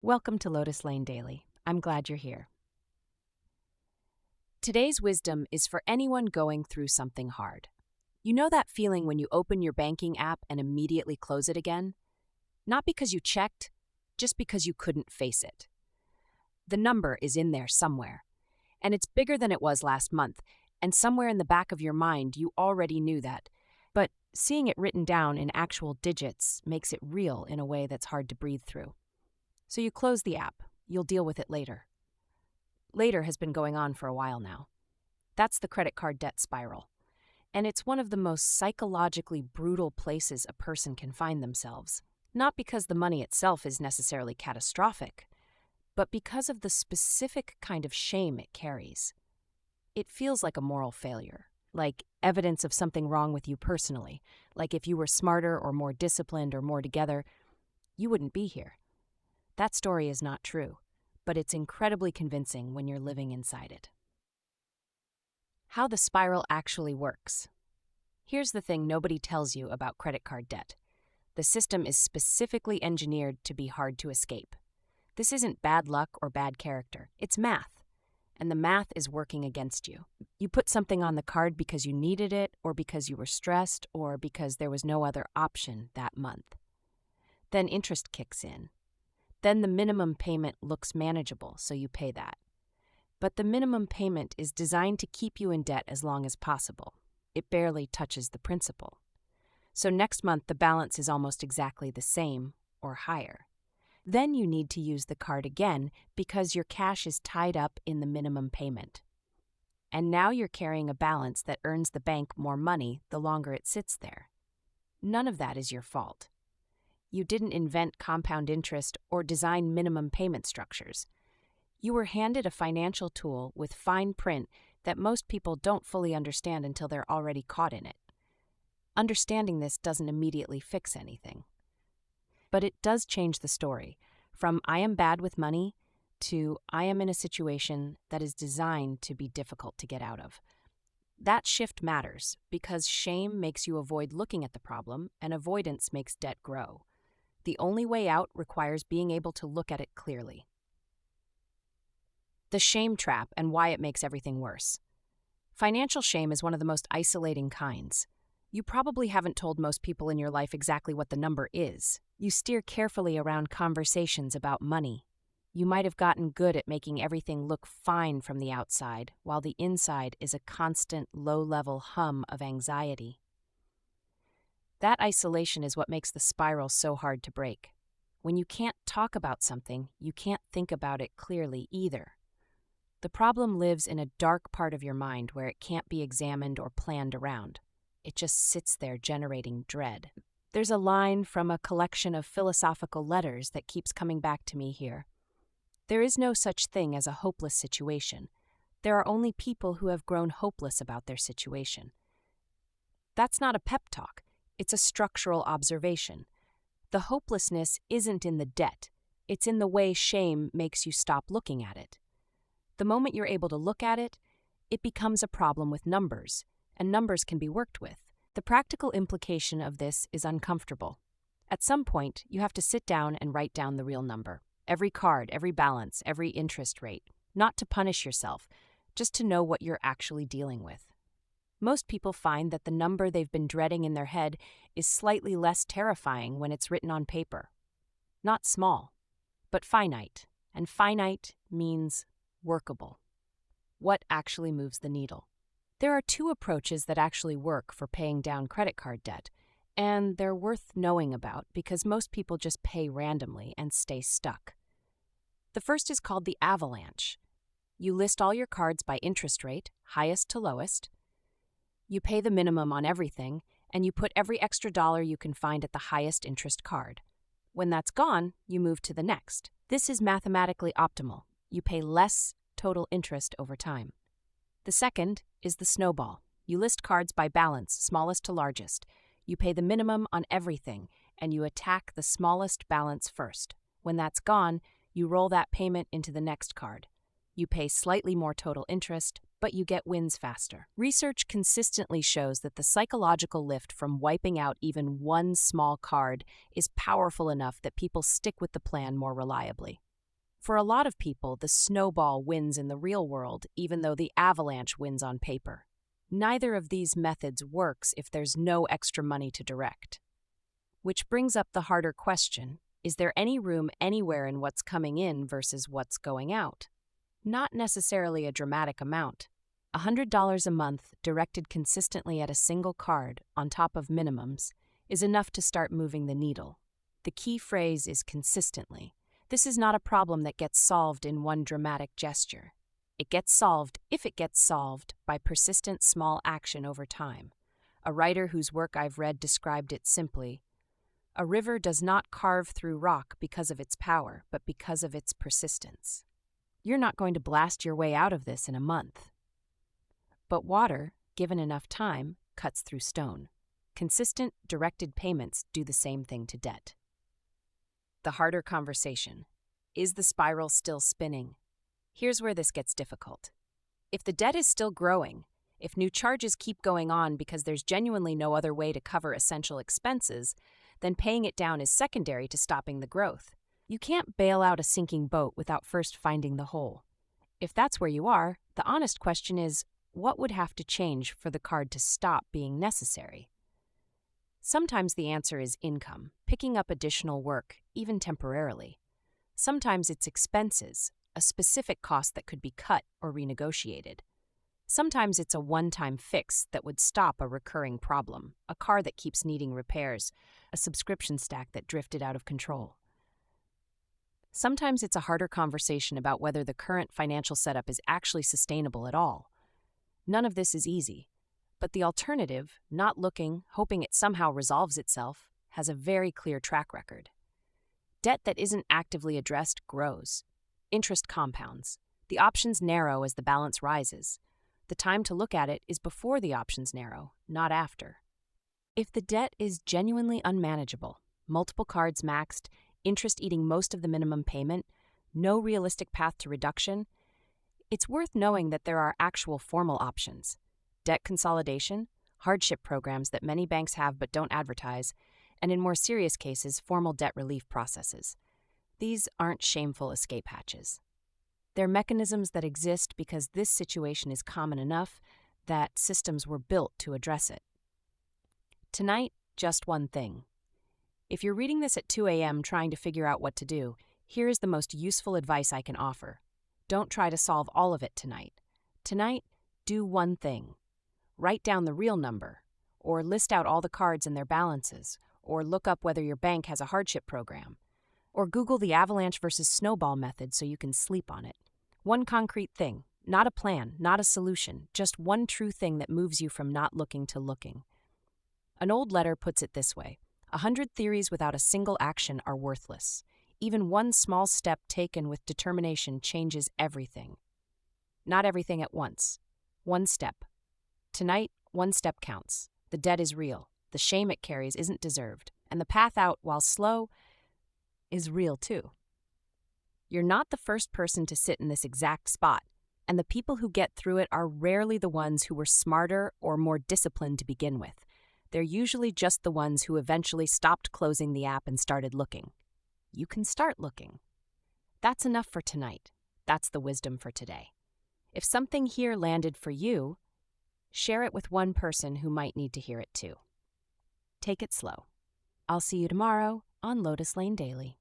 Welcome to Lotus Lane Daily. I'm glad you're here. Today's wisdom is for anyone going through something hard. You know that feeling when you open your banking app and immediately close it again? Not because you checked, just because you couldn't face it. The number is in there somewhere, and it's bigger than it was last month, and somewhere in the back of your mind you already knew that. But seeing it written down in actual digits makes it real in a way that's hard to breathe through. So you close the app. You'll deal with it later. Later has been going on for a while now. That's the credit card debt spiral. And it's one of the most psychologically brutal places a person can find themselves. Not because the money itself is necessarily catastrophic, but because of the specific kind of shame it carries. It feels like a moral failure, like evidence of something wrong with you personally, like if you were smarter or more disciplined or more together, you wouldn't be here. That story is not true, but it's incredibly convincing when you're living inside it. How the spiral actually works. Here's the thing nobody tells you about credit card debt. The system is specifically engineered to be hard to escape. This isn't bad luck or bad character, it's math. And the math is working against you. You put something on the card because you needed it, or because you were stressed, or because there was no other option that month. Then interest kicks in. Then the minimum payment looks manageable, so you pay that. But the minimum payment is designed to keep you in debt as long as possible. It barely touches the principal. So next month the balance is almost exactly the same, or higher. Then you need to use the card again because your cash is tied up in the minimum payment. And now you're carrying a balance that earns the bank more money the longer it sits there. None of that is your fault. You didn't invent compound interest or design minimum payment structures. You were handed a financial tool with fine print that most people don't fully understand until they're already caught in it. Understanding this doesn't immediately fix anything. But it does change the story, from I am bad with money to I am in a situation that is designed to be difficult to get out of. That shift matters because shame makes you avoid looking at the problem and avoidance makes debt grow. The only way out requires being able to look at it clearly. The shame trap and why it makes everything worse. Financial shame is one of the most isolating kinds. You probably haven't told most people in your life exactly what the number is. You steer carefully around conversations about money. You might have gotten good at making everything look fine from the outside, while the inside is a constant, low-level hum of anxiety. That isolation is what makes the spiral so hard to break. When you can't talk about something, you can't think about it clearly either. The problem lives in a dark part of your mind where it can't be examined or planned around. It just sits there generating dread. There's a line from a collection of philosophical letters that keeps coming back to me here. There is no such thing as a hopeless situation. There are only people who have grown hopeless about their situation. That's not a pep talk. It's a structural observation. The hopelessness isn't in the debt. It's in the way shame makes you stop looking at it. The moment you're able to look at it, it becomes a problem with numbers, and numbers can be worked with. The practical implication of this is uncomfortable. At some point, you have to sit down and write down the real number. Every card, every balance, every interest rate. Not to punish yourself, just to know what you're actually dealing with. Most people find that the number they've been dreading in their head is slightly less terrifying when it's written on paper. Not small, but finite. And finite means workable. What actually moves the needle? There are two approaches that actually work for paying down credit card debt, and they're worth knowing about because most people just pay randomly and stay stuck. The first is called the avalanche. You list all your cards by interest rate, highest to lowest. You pay the minimum on everything, and you put every extra dollar you can find at the highest interest card. When that's gone, you move to the next. This is mathematically optimal. You pay less total interest over time. The second is the snowball. You list cards by balance, smallest to largest. You pay the minimum on everything, and you attack the smallest balance first. When that's gone, you roll that payment into the next card. You pay slightly more total interest, but you get wins faster. Research consistently shows that the psychological lift from wiping out even one small card is powerful enough that people stick with the plan more reliably. For a lot of people, the snowball wins in the real world, even though the avalanche wins on paper. Neither of these methods works if there's no extra money to direct. Which brings up the harder question, is there any room anywhere in what's coming in versus what's going out? Not necessarily a dramatic amount. $100 a month directed consistently at a single card, on top of minimums, is enough to start moving the needle. The key phrase is consistently. This is not a problem that gets solved in one dramatic gesture. It gets solved, if it gets solved, by persistent small action over time. A writer whose work I've read described it simply: a river does not carve through rock because of its power, but because of its persistence. You're not going to blast your way out of this in a month. But water, given enough time, cuts through stone. Consistent, directed payments do the same thing to debt. The harder conversation. Is the spiral still spinning? Here's where this gets difficult. If the debt is still growing, if new charges keep going on because there's genuinely no other way to cover essential expenses, then paying it down is secondary to stopping the growth. You can't bail out a sinking boat without first finding the hole. If that's where you are, the honest question is, what would have to change for the card to stop being necessary? Sometimes the answer is income, picking up additional work, even temporarily. Sometimes it's expenses, a specific cost that could be cut or renegotiated. Sometimes it's a one-time fix that would stop a recurring problem, a car that keeps needing repairs, a subscription stack that drifted out of control. Sometimes it's a harder conversation about whether the current financial setup is actually sustainable at all. None of this is easy, but the alternative, not looking, hoping it somehow resolves itself, has a very clear track record. Debt that isn't actively addressed grows. Interest compounds. The options narrow as the balance rises. The time to look at it is before the options narrow, not after. If the debt is genuinely unmanageable, multiple cards maxed, interest eating most of the minimum payment, no realistic path to reduction, it's worth knowing that there are actual formal options. Debt consolidation, hardship programs that many banks have but don't advertise, and in more serious cases, formal debt relief processes. These aren't shameful escape hatches. They're mechanisms that exist because this situation is common enough that systems were built to address it. Tonight, just one thing. If you're reading this at 2 a.m. trying to figure out what to do, here is the most useful advice I can offer. Don't try to solve all of it tonight. Tonight, do one thing. Write down the real number, or list out all the cards and their balances, or look up whether your bank has a hardship program, or Google the avalanche versus snowball method so you can sleep on it. One concrete thing, not a plan, not a solution, just one true thing that moves you from not looking to looking. An old letter puts it this way: 100 theories without a single action are worthless. Even one small step taken with determination changes everything. Not everything at once. One step. Tonight, one step counts. The debt is real. The shame it carries isn't deserved. And the path out, while slow, is real too. You're not the first person to sit in this exact spot, and the people who get through it are rarely the ones who were smarter or more disciplined to begin with. They're usually just the ones who eventually stopped closing the app and started looking. You can start looking. That's enough for tonight. That's the wisdom for today. If something here landed for you, share it with one person who might need to hear it too. Take it slow. I'll see you tomorrow on Lotus Lane Daily.